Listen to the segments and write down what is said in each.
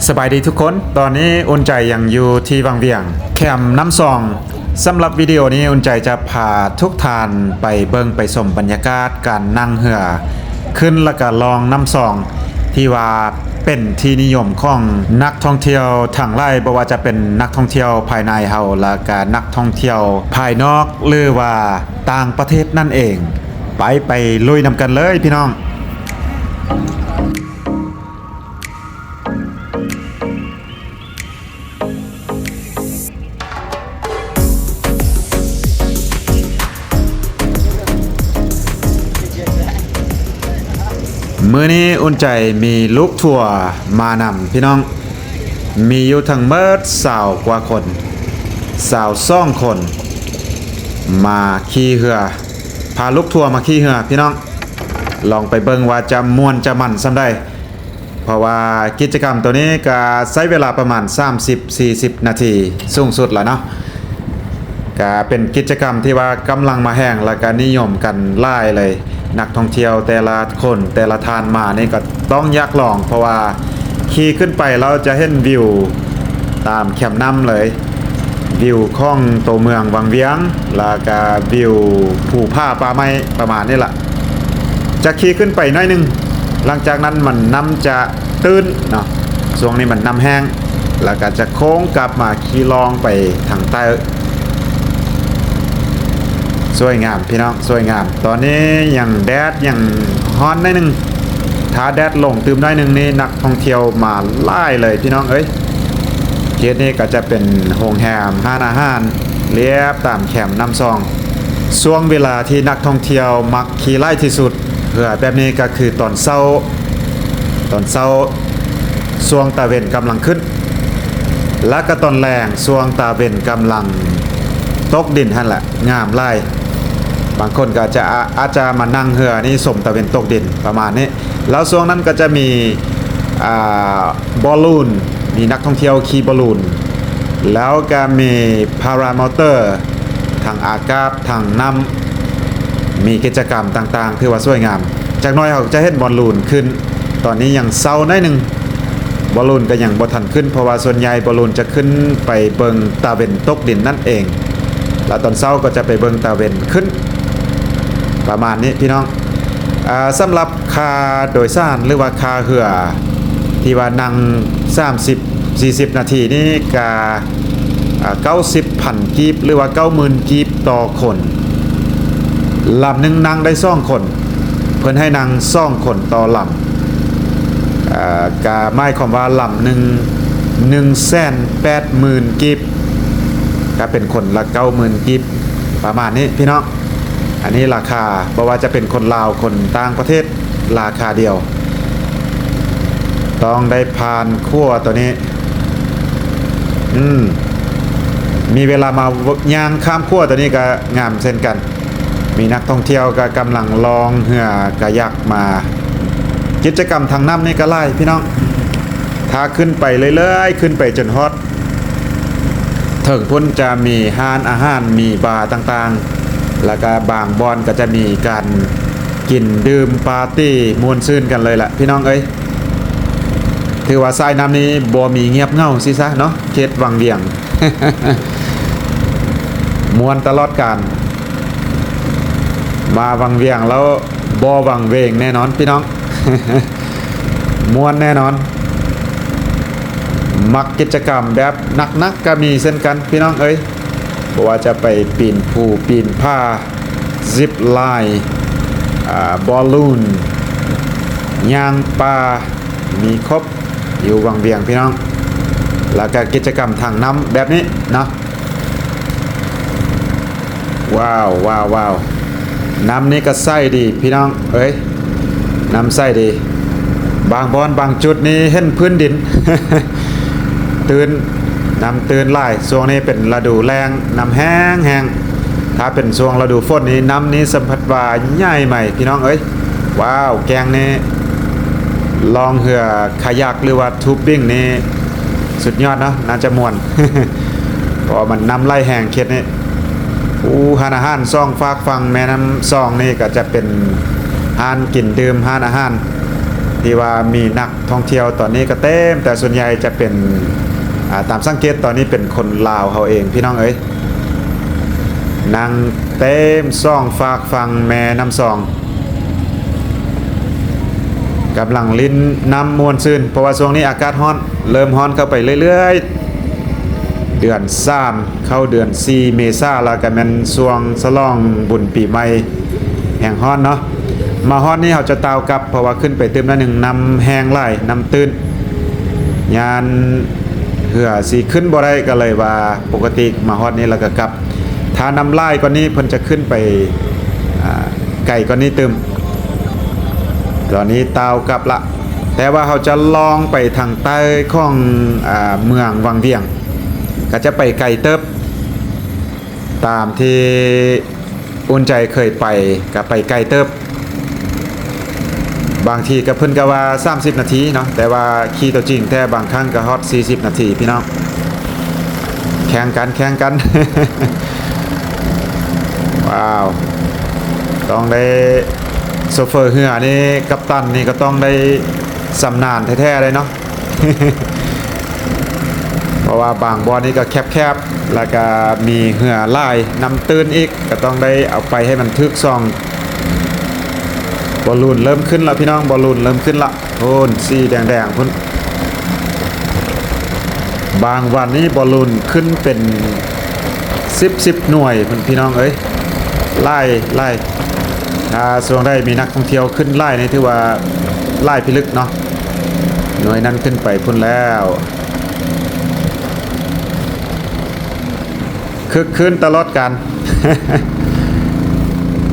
สบายดีทุกคนตอนนี้อุ่นใจยังอยู่ที่วังเวียงแคมป์น้ำซองสำหรับวิดีโอนี้อุ่นใจจะพาทุกท่านไปเบิ่งไปชมบรรยากาศการนั่งเรือขึ้นแล้วก็ลองน้ำซองที่ว่าเป็นที่นิยมของนักท่องเที่ยวทั้งหลายบ่ว่าจะเป็นนักท่องเที่ยวภายในเฮาและก็นักท่องเที่ยวภายนอกหรือว่าต่างประเทศนั่นเองไปลุยนำกันเลยพี่น้องมื้อนี้อุ่นใจมีลูกทัวร์มานำพี่น้องมีอยู่ทั้งเมิด20 กว่าคน22 คนมาขี่เรือพาลูกทัวร์มาขี่เรือพี่น้องลองไปเบิ่งว่าจะม่วนจะมันซำใดเพราะว่ากิจกรรมตัวนี้ก็ใช้เวลาประมาณ30-40 นาทีสูงสุดแล้วเนาะก็เป็นกิจกรรมที่ว่ากำลังมาแห้งและก็นิยมกันหลายเลยนักท่องเที่ยวแต่ละคนแต่ละทานมานี่ก็ต้องอยากลองเพราะว่าขี่ขึ้นไปเราจะเห็นวิวตามแคมป์น้ำเลยวิวของตัวเมืองวังเวียงแล้วก็วิวภูผาป่าไม้ประมาณนี้แหละจะขี่ขึ้นไปหน่อยนึงหลังจากนั้นมันน้ำจะตื้นเนาะช่วงนี้มันน้ำแห้งแล้วก็จะโค้งกลับมาขี่ลองไปทางใต้สวยงามพี่น้องสวยงามตอนนี้ยังแดดยังฮ้อนได้นึงถ้าแดดลงตื่มได้นึงนี่นักท่องเที่ยวมาไล่เลยพี่น้องเอ้ยเขตนี้ก็จะเป็นโรงแรมห้านอาหารเรียบตามแคมป์น้ำซองช่วงเวลาที่นักท่องเที่ยวมักขี่ไล่ที่สุดเพื่อแบบนี้ก็คือตอนเช้าช่วงตะเวนกำลังขึ้นและก็ตอนแรงช่วงตะเวนกำลังตกดินหั่นแหละงามไล่บางคนก็จะอาจจะมานั่งเรือนี่สมตะเวนตกดินประมาณนี้แล้วช่วงนั้นก็จะมีบอลลูนมีนักท่องเที่ยวขี่บอลลูนแล้วก็มีพารามอเตอร์ทางอากาศทางน้ำมีกิจกรรมต่างๆที่ว่าสวยงามจากน้อยเขาจะเห็นบอลลูนขึ้นตอนนี้ยังเศร้าได้หนึ่งบอลลูนก็ยังบ่ทันขึ้นเพราะว่าส่วนใหญ่บอลลูนจะขึ้นไปเบิงตะเวนตกดินนั่นเองแล้วตอนเช้าก็จะไปเบิงตะเวนขึ้นประมาณนี้พี่น้องสำหรับค่าโดยสารหรือว่าค่าเรือที่ว่านั่ง30-40 นาทีนี่ก็90,000 กีบหรือว่า 90,000 กีบต่อคนลำหนึ่งนั่งได้2 คนเพิ่นให้นั่ง2 คนต่อลำก็หมายความว่าลำหนึ่ง180,000 กีบก็เป็นคนละ 90,000 กีบประมาณนี้พี่น้องอันนี้ราคาเพราะว่าจะเป็นคนลาวคนต่างประเทศราคาเดียวต้องได้ผ่านขั้วตัวนี้มีเวลามาย่างข้ามขั้วตัวนี้ก็งามเช่นกันมีนักท่องเที่ยวก็กำลังลองเรือกายักมากิจกรรมทางน้ำนี่ก็ไล่พี่น้องถ้าขึ้นไปเรื่อยๆขึ้นไปจนฮอตถึงพุ่นจะมีห้านอาหารมีบาร์ต่างๆแล้วก็บางบอนก็จะมีการกินดื่มปาร์ตี้มวนซื่นกันเลยแหละพี่น้องเอ้ยถือว่าทรายน้ำนี้บ่มีเงียบเง่าสิซะเนาะเขตวังเวียง มวนตลอดการมาวังเวียงแล้วบ่วังเวงแน่นอนพี่น้อง มวนแน่นอนมักกิจกรรมแบบนักก็มีเช่นกันพี่น้องเอ้ยบอกว่าจะไปปีนภูปีนผ้าซิปไลน์บอลลูนย่างปลามีครบอยู่วังเวียงพี่น้องแล้วก็กิจกรรมทางน้ำแบบนี้เนาะว้าวน้ำนี้ก็ใสดีพี่น้องเอ้ยน้ำใสดีบางบอนบางจุดนี้เห็นพื้นดิน ตื่นน้ำตื่นไหลช่วงนี้เป็นฤดูแล้งน้ำแห้งถ้าเป็นช่วงฤดูฝนนี้น้ำนี้สัมผัสว่าใหญ่ใหม่พี่น้องเอ้ยว้าวแกงนี้ลองเหือคายักหรือว่าทูบบิ้งนี่สุดยอดเนาะน่าจะม่วน เพราะมันน้ำไหลแห้งเข็ดนี่ห้านอาหารซ่องฝากฟังแม่น้ำซองนี่ก็จะเป็นห้านกินดื่มห้านอาหาร ที่ว่ามีนักท่องเที่ยวตอนนี้ก็เต็มแต่ส่วนใหญ่จะเป็นตามสังเกตตอนนี้เป็นคนลาวเขาเองพี่น้องเอ้ยนั่งเต็มซ่องฝากฟังแม่น้ำซองกำลังลิ้นน้ำมวนซื่นเพราะว่าช่วงนี้อากาศร้อนเริ่มร้อนเข้าไปเรื่อยๆเดือน3เข้าเดือน4เมษาแล้วก็แม่นช่วงฉลองบุญปีใหม่แห่งร้อนเนาะมาฮ้อนนี่เขาจะตาวกลับเพราะว่าขึ้นไปตื้มละหนึ่งนำแห้งไล่นำตื้นยานเหือสีขึ้นบ่ได้ก็เลยว่าปกติมาฮอดนี้แล้วก็กลับถ้านำไล่กว่านี้เพิ่นจะขึ้นไปไก่กว่านี้ตื้มตอนนี้ตาวกลับละแต่ว่าเขาจะลองไปทางใต้ของเมืองวังเวียงก็จะไปไก่เติบตามที่อุ่นใจเคยไปก็ไปไก่เติบบางทีก็เพิ่นก็ว่า30นาทีเนาะแต่ว่าขี่ตัวจริงแต่บางครั้งก็ฮอต40นาทีพี่น้องแข่งกัน ว้าวต้องได้โซเฟอร์เรือนี่กัปตันนี่ก็ต้องได้สำนาญแท้ๆเลยเนาะ เพราะว่าบางบ่อนี่ก็แคบๆแล้วก็มีเรือลายนำตื้นอีกก็ต้องได้เอาไปให้มันทึกซองบอลลูนเริ่มขึ้นแล้วพี่น้องบอลลูนเริ่มขึ้นละโอ้นสีแดงๆพุ่นบางวันนี้บอลลูนขึ้นเป็น10หน่วยพี่น้องเอ้ยไล่ถ้าช่วงได้มีนักท่องเที่ยวขึ้นไล่นี่ถือว่าไล่พิลึกเนาะหน่วยนั้นขึ้นไปพุ่นแล้วคึกคืนตลอดกัน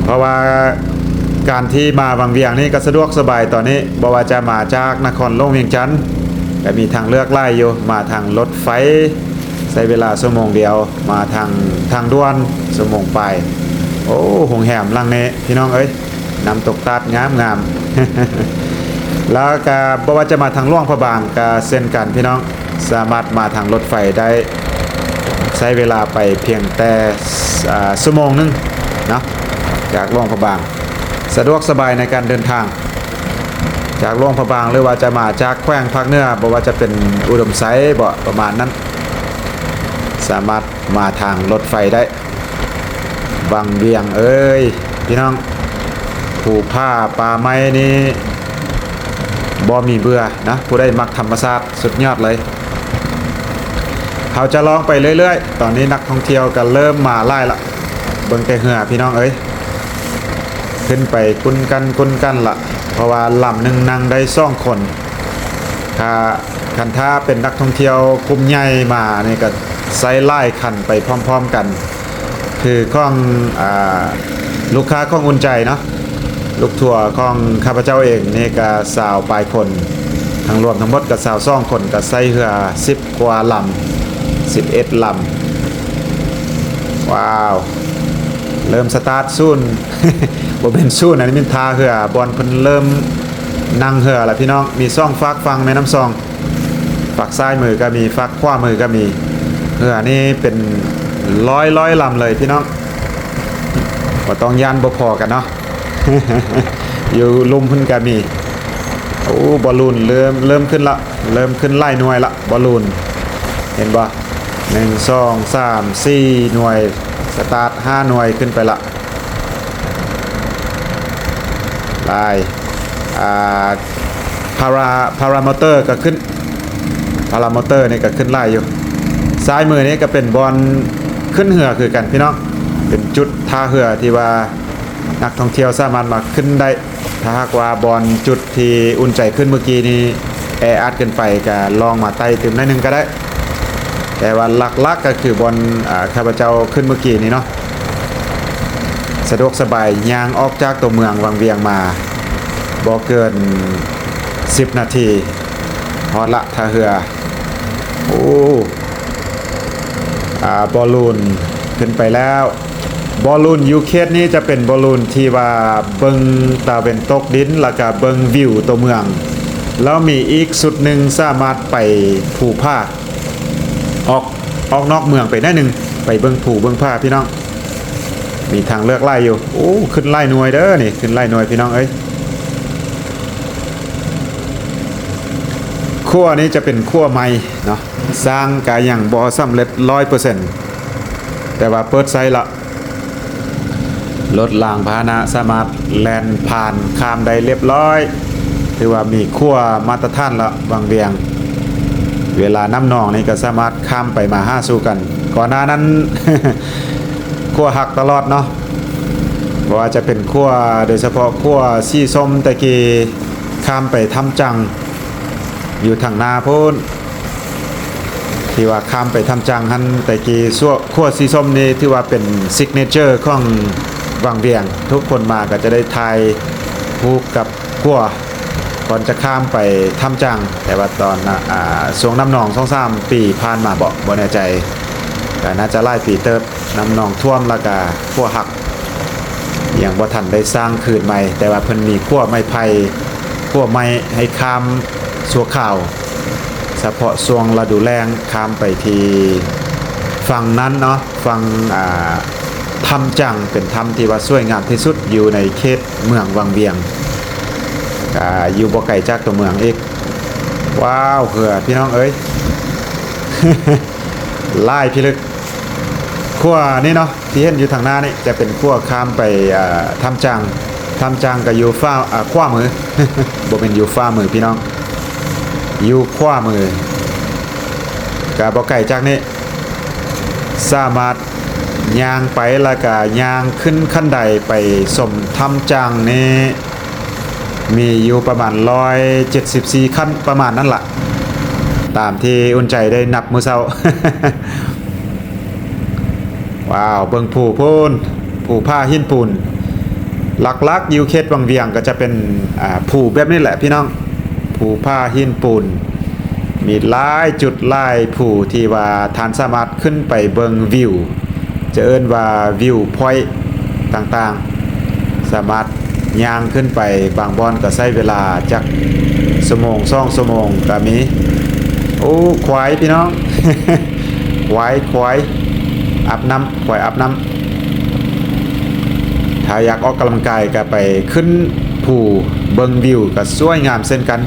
เพราะว่าการที่มาวังเวียงนี่ก็สะดวกสบายตอนนี้บ่ว่าจะมาจากนครหลวงเวียงจันทน์ก็มีทางเลือกไล่อยู่มาทางรถไฟใช้เวลาชั่วโมงเดียวมาทางด่วนชั่วโมงไปโอ้หงแหมลังเนพี่น้องเอ้ยน้ำตกตาดงาม แล้วก็บ่ว่าจะมาทางหลวงพระบางก็เส้นกันพี่น้องสามารถมาทางรถไฟได้ใช้เวลาไปเพียงแต่ชั่วโมงนึงเนาะจากหลวงพระบางสะดวกสบายในการเดินทางจากหลวงพระบางหรือว่าจะมาจากแขวงภาคเหนือบอกว่าจะเป็นอุดมไซด์บ่ประมาณนั้นสามารถมาทางรถไฟได้วังเวียงเอ้ยพี่น้องภูผ้าป่าไม้นี่บ่มีเบื่อนะผู้ใดมักธรรมชาติสุดยอดเลยเขาจะลองไปเรื่อยๆตอนนี้นักท่องเที่ยวก็เริ่มมาไล่ละเบิ่งแต่เหือพี่น้องเอ้ยขึ้นไปกุนกันละเพราะว่าลำหนึ่งนั่งได้2คนคันท่าเป็นนักท่องเที่ยวกลุ่มใหญ่มานี่ก็ไซไล่คันไปพร้อมๆกันคือของลูกค้าของอุ่นใจเนาะลูกทัวร์ของข้าพเจ้าเองนี่ก็สาวปลายคนทั้งรวมทั้งหมดก็สาว2คนก็ใส่เรือ10กว่าลำ11ลำว้าวเริ่มสตาร์ทซูน บ่เป็นซูนอันนี้เป็นทาเหือบอลเพิ่นเริ่มนั่งเหือแล้วพี่น้องมีซ่องฟักฟังแม่น้ำซองฝักซ้ายมือก็มีฝักขวามือก็มีเหือนี่เป็นร้อยลำเลยพี่น้องบ่ต้องย่านบ่พอกันเนาะ อยู่ลุมเพิ่นก็มีโอ้บอลลูนเริ่มขึ้นละเริ่มขึ้นไล่หน่วยละบอลลูนเห็นบ่1 2 3 4หน่วยสตาร์ท5หน่วยขึ้นไปละไล่พารามอเตอร์ก็ขึ้นพารามอเตอร์นี่ก็ขึ้นไล่อยู่ซ้ายมือนี่ก็เป็นบอลขึ้นเหือคือกันพี่น้องเป็นจุดท่าเหือที่ว่านักท่องเที่ยวสามารถมาขึ้นได้ถ้าหากว่าบอลจุดที่อุ่นใจขึ้นเมื่อกี้นี้แออัดเกินไปก็ลองมาไต่ถึงได้นึงก็ได้แต่ว่าหลักๆก็คือบอลข้าพเจ้าขึ้นเมื่อกี้นี้เนาะสะดวกสบายย่างออกจากตัวเมืองวังเวียงมาบ่เกิน10นาทีฮอดละท่าเรือโอ้บอลลูนขึ้นไปแล้วบอลลูนยูเคสนี้จะเป็นบอลลูนที่ว่าเบิงตาเป็นตกดินแล้วก็เบิงวิวตัวเมืองแล้วมีอีกสุดหนึ่งสามารถไปภูผาออกนอกเมืองไปได้หนึ่งไปเบิงภูเบิงผาพี่น้องมีทางเลือกไล่อยู่โอ้ขึ้นไล่หน่วยเด้อนี่ขึ้นไล่หน่วยพี่น้องเอ้ย ขั้วนี้จะเป็นขั้วใหม่เนาะสร้างกายังบ่สำเร็จ 100% แต่ว่าเปิดไซส์ละรถล่างพาหนะสามารถแล่นผ่านข้ามได้เรียบร้อยถือว่ามีขั้วมาตรฐานละบางเวียงเวลาน้ำนองนี่ก็สามารถข้ามไปมาหาสู่กันก่อนหน้านั้น ขั้วหักตลอดเนาะเพราะว่าจะเป็นขั้วโดยเฉพาะขั้วสีส้มตะกี้ข้ามไปทำจังอยู่ทางนาพูนที่ว่าข้ามไปทำจังหันตะกี้ขั้วสีส้มนี่ที่ว่าเป็นซิกเนเจอร์ของวังเวียงทุกคนมาก็จะได้ทายผูกกับขั้วก่อนจะข้ามไปทำจังแต่ว่าตอนช่วงน้ำนอง2-3 ปีผ่านมาบ่แน่ใจก็น่าจะไล่ปีเติบน้ำนองท่วมแล้วก็ขั้วหักอย่างบ่ทันได้สร้างคืนใหม่แต่ว่าเพิ่นมีขั้วไม้ไผ่ขั้วไม้ให้ข้ามชั่วข่าวเฉพาะช่วงฤดูแล้งข้ามไปที่ฝั่งนั้นเนาะฝั่งถ้ำจังเป็นถ้ำที่ว่าสวยงามที่สุดอยู่ในเขตเมืองวังเวียงอยู่บ่ไกลจากตัวเมืองอีกว้าวเหือพี่น้องเอ้ย ไล่พิลึกขั้วนี่เนาะที่เห็นอยู่ทางหน้านี่จะเป็นขั้วข้ามไปถ้ำจังกับอยู่ฟ้าขวามือ บ่เป็นอยู่ฟ้ามือพี่น้องอยู่ขวามือกับบ่ไกลจากนี้สามารถย่างไปแล้วก็ย่างขึ้นขั้นใดไปสมถ้ำจังนี่มีอยู่ประมาณ174ขั้นประมาณนั้นล่ะตามที่อุ่นใจได้นับมื้อเช้า ว้าวเบิ่งผู้ผ้าหินปูนหลักๆอยู่เขตวังเวียงก็จะเป็นผู้แบบนี้แหละพี่น้องผู้ผ้าหินปูนมีหลายจุดหลายผู้ที่ว่าท่านสามารถขึ้นไปเบิ่งวิวจะเอิ้นว่าวิวพอยต์ต่างๆสามารถย่างขึ้นไปบางบอนก็ใช้เวลาจักชั่วโมง2ชั่วโมงก็มีโอ้ควายพี่น้อง ควายอาบน้ำควายอาบน้ำถ้าอยากออกกำลังกายก็ไปขึ้นภูเบิงวิวก็สวยงามเช่นกัน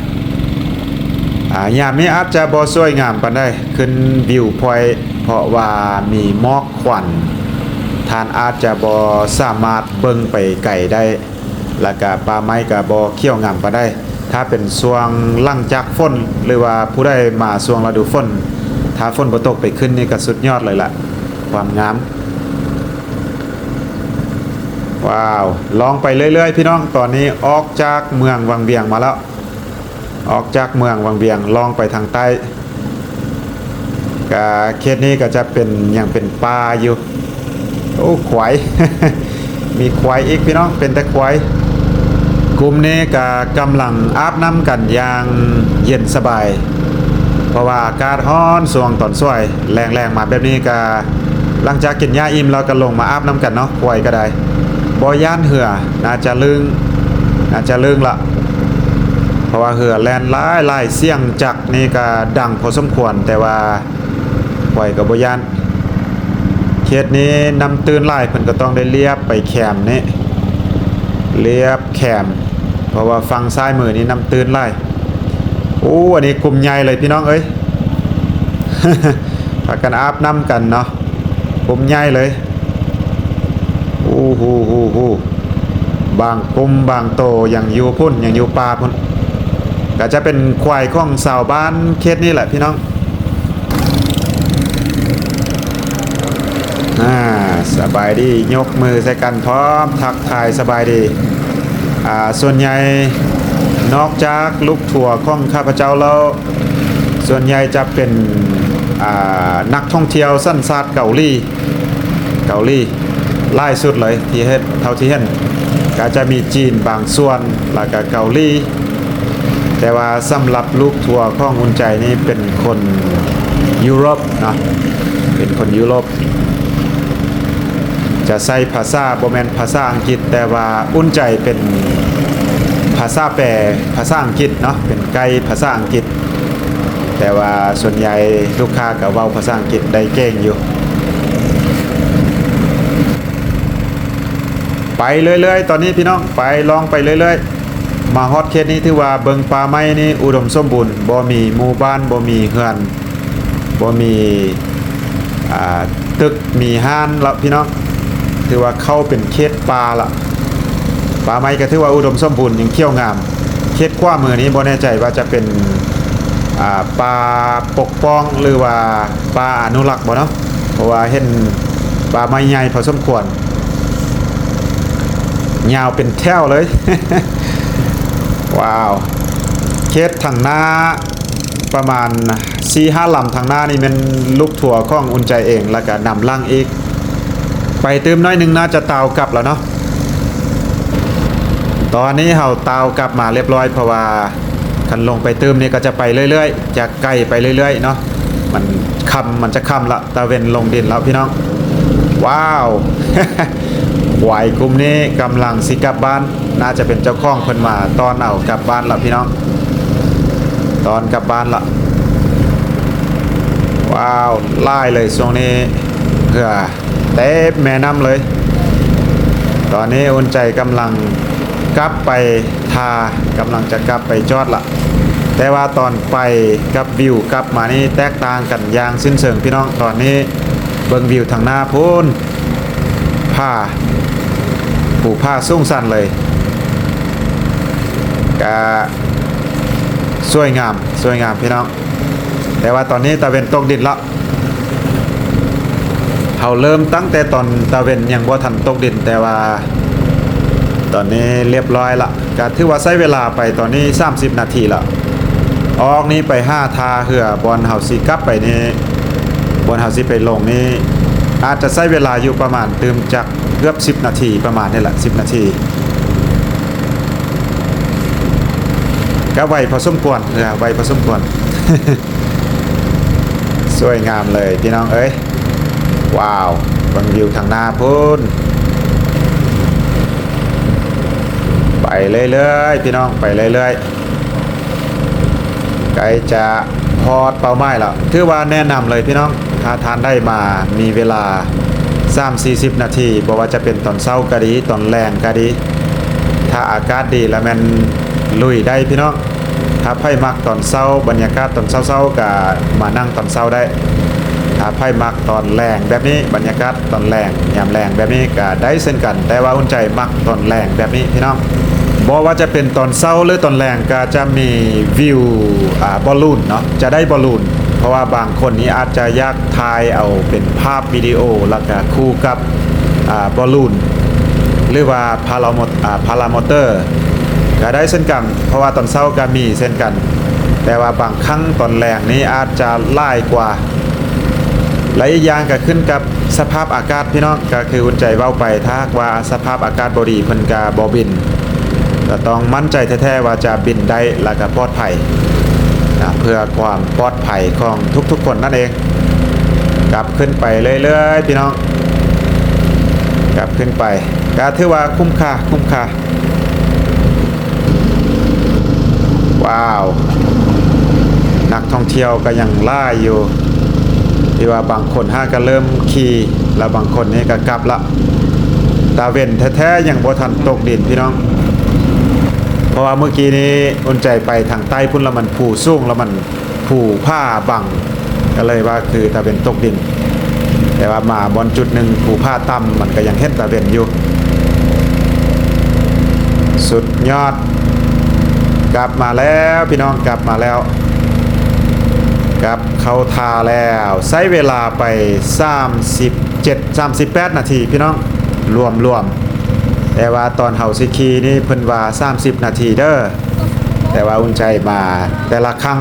ยามนี้อาจจะบ่สวยงามปานใดขึ้นวิวพอยเพราะว่ามีหมอกควันท่านอาจจะบ่สามารถเบิงไปไกลได้แล้วก็ป่าไม้ก็บ่เขียวงามปานใดถ้าเป็นช่วงหลังจากฝนหรือว่าผู้ใดมาช่วงฤดูฝนถ้าฝนบ่ตกไปขึ้นนี่ก็สุดยอดเลยล่ะความงามว้าวลองไปเรื่อยๆพี่น้องตอนนี้ออกจากเมืองวังเวียงมาแล้วออกจากเมืองวังเวียงลองไปทางใต้ก็เขตนี้ก็จะเป็นยังเป็นป่าอยู่โอ้ควาย มีควายอีกพี่น้องเป็นแต่ควายกลุ่มนี้ก็กำลังอาบน้ำกันอย่างเย็นสบายเพราะว่าอากาศร้อนช่วงตอนสวยแรงๆมาแบบนี้ก็หลังจากกินหญ้าอิ่มเราก็ลงมาอาบน้ำกันเนาะควายก็ได้บ่ย่านเหือน่าจะลึงละเพราะว่าเหือแลนหลายเสียงจักนี่ก็ดังพอสมควรแต่ว่าควายก็บ่ย่านเขตนี้นำตื่นหลายเพิ่นก็ต้องได้เลียบไปแคมนี่เลียบแคมเพราะว่าฝั่งซ้ายมือนี้นำตื่นหลายโอ้อันนี้กลุ่มใหญ่เลยพี่น้องเอ้ย พากันอาบน้ำกันเนาะกลุ่มใหญ่เลยโอ้โหบางกลุ่มบางโตยังอยู่พุ่นยังอยู่ป่าพุ่นก็จะเป็นควายของชาวบ้านเขตนี้แหละพี่น้องสบายดียกมือใส่กันพร้อมทักทายสบายดีส่วนใหญ่นอกจากลูกถั่วของข้าพเจ้าแล้วส่วนใหญ่จะเป็นนักท่องเที่ยวสัญชาติเกาหลีหลายสุดเลยที่เฮ็ดเท่าที่เห็นก็จะมีจีนบางส่วนแล้วก็เกาหลีแต่ว่าสำหรับลูกทัวร์ของอุ่นใจนี่เป็นคนยุโรปเนาะเป็นคนยุโรปจะใช้ภาษาบ่แม่นภาษาอังกฤษแต่ว่าอุ่นใจเป็นภาษาแปลภาษาอังกฤษเนาะเป็นไกด์ภาษาอังกฤษแต่ว่าส่วนใหญ่ลูกค้าก็เว้าภาษาอังกฤษได้เก่งอยู่ไปเรื่อยๆตอนนี้พี่น้องไปลองไปเรื่อยๆ มาฮอดเขตนี้ถือว่าเบิงป่าไม้นี่อุดมสมบูรณ์บ่มีหมู่บ้านบ่มีเฮือนบ่มีตึกมีห้านละพี่น้องถือว่าเข้าเป็นเขตป่าละป่าไม้ก็ถือว่าอุดมสมบูรณ์ยังเขี้ยวงามเขตขวามือนี้บ่แน่ใจว่าจะเป็นป่าปกป้องหรือว่าป่าอนุรักษ์บ่เนาะเพราะว่าเห็นป่าไม้ใหญ่พอสมควรยาวเป็นแถวเลย ว้าวเขตทางหน้าประมาณ 4-5 ลำทางหน้านี่เป็นลูกถั่วของอุ่นใจเองแล้วก็นำล่างอีกไปเติมน้อยนึงน่าจะตาวกลับแล้วเนาะตอนนี้เฮาตาวกลับมาเรียบร้อยเพราะว่าคันลงไปเติมนี่ก็จะไปเรื่อยๆจะใกล้ไปเรื่อยๆเนาะมันจะค่ำละตะเวนลงดินแล้วพี่น้องว้าว หวายกลุ่มนี้กำลังสิกลับบ้านน่าจะเป็นเจ้าของเพิ่นมาตอนเอากลับบ้านละพี่น้องตอนกลับบ้านละว้าวไล่เลยช่วงนี้เพื่อเต็มแม่น้ำเลยตอนนี้อุ่นใจกำลังกลับไปกำลังจะกลับไปจอดละแต่ว่าตอนไปกับวิวกลับมานี่แตกต่างกันอย่างสิ้นเชิงพี่น้องตอนนี้เบิ่งวิวทางหน้าพูนผ้าสูงสั้นเลยก็สวยงามพี่น้องแต่ว่าตอนนี้ตะเวนตกดินละเขาเริ่มตั้งแต่ตอนตะเวนยังบ่ทันตกดินแต่ว่าตอนนี้เรียบร้อยละก็ถือว่าใช้เวลาไปตอนนี้30นาทีละออกนี้ไป5ทาเหือบอลเฮาสิกลับไปนี่บอลเฮาสิไปลงนี่อาจจะใช้เวลาอยู่ประมาณตื่มจากเกือบ10นาทีประมาณนี่แหละ10นาทีก็ไวพอสมควรไวพอสมควร สวยงามเลยพี่น้องเอ้ยว้าวบังวิวทางหน้าพุ่นไปเรื่อยๆพี่น้องไปเรื่อยๆใกล้จะพอดเป้าหมายแล้วถือว่าแนะนำเลยพี่น้องถ้าทานได้มามีเวลา30-40นาทีบอกว่าจะเป็นตอนเช้าก็ดีตอนแรงก็ดีถ้าอากาศดีแล้วมันลุยได้พี่น้องถ้าไพ่มักตอนเช้าบรรยากาศตอนเช้าๆก็มานั่งตอนเช้าได้ถ้าไพ่มักตอนแรงแบบนี้บรรยากาศตอนแรงยามแรงแบบนี้ก็ได้เช่นกันแต่ว่าอุ่นใจมักตอนแรงแบบนี้พี่น้องบอกว่าจะเป็นตอนเช้าหรือตอนแรงก็จะมีวิวบอลลูนเนาะจะได้บอลลูนเพราะว่าบางคนนี้อาจจะอยากถ่ายเอาเป็นภาพวิดีโอแล้วก็คู่กับบอลลูนหรือว่าพารามอเตอร์ก็ได้เช่นกันเพราะว่าตอนเช้าก็มีเช่นกันแต่ว่าบางครั้งตอนแรงนี้อาจจะล่ายกว่าหลายอย่างก็ขึ้นกับสภาพอากาศพี่น้องก็คืออุ่นใจเว้าไปถ้าว่าสภาพอากาศบ่ดีเพิ่นก็บ่บินก็ต้องมั่นใจแท้ๆว่าจะบินได้และก็ปลอดภัยเพื่อความปลอดภัยของทุกๆคนนั่นเองกลับขึ้นไปเรื่อยๆพี่น้องกลับขึ้นไปก็ถือว่าคุ้มค่าว้าวนักท่องเที่ยวก็ยังล่าอยู่ที่ว่าบางคนก็เริ่มขี่แล้วบางคนนี่ก็กลับละตาเว้นแท้ๆยังบ่ทันตกดินพี่น้องเพราะว่าเมื่อกี้นี้อุ่นใจไปทางใต้พุ่นแล้วมันผูสูงแล้วมันผูผ้าบังก็เลยว่าคือตะเวนตกดินแต่ว่ามาบนจุดหนึ่งผูผ้าต่ำมันก็ยังเห็นตะเวนอยู่สุดยอดกลับมาแล้วพี่น้องกลับมาแล้วกลับเข้าทาแล้วใช้เวลาไป38นาทีพี่น้องรวมแต่ว่าตอนเฮาสิคีนี่เพิ่นว่า30นาทีเด้อแต่ว่าอุ่นใจมาแต่ละครั้ง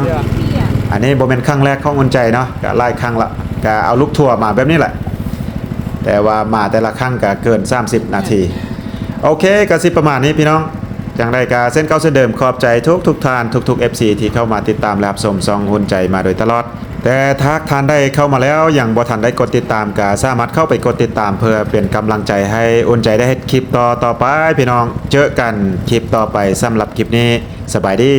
อันนี้บ่แม่นครั้งแรกของอุ่นใจเนาะก็หลายครั้งละก็เอาลูกทัวร์มาแบบนี้แหละแต่ว่ามาแต่ละครั้งก็เกิน30นาทีโอเคก็สิประมาณนี้พี่น้องจังได๋ก็เส้นเก่าเส้นเดิมขอบใจทุกท่านทุกๆ FC ที่เข้ามาติดตามและรับชมซองอุ่นใจมาโดยตลอดแต่ถ้าท่านได้เข้ามาแล้วยังบ่ทันได้กดติดตามก็สามารถเข้าไปกดติดตามเพื่อเป็นกำลังใจให้อุ่นใจได้เฮ็ดคลิปต่อไปพี่น้องเจอกันคลิปต่อไปสำหรับคลิปนี้สบายดี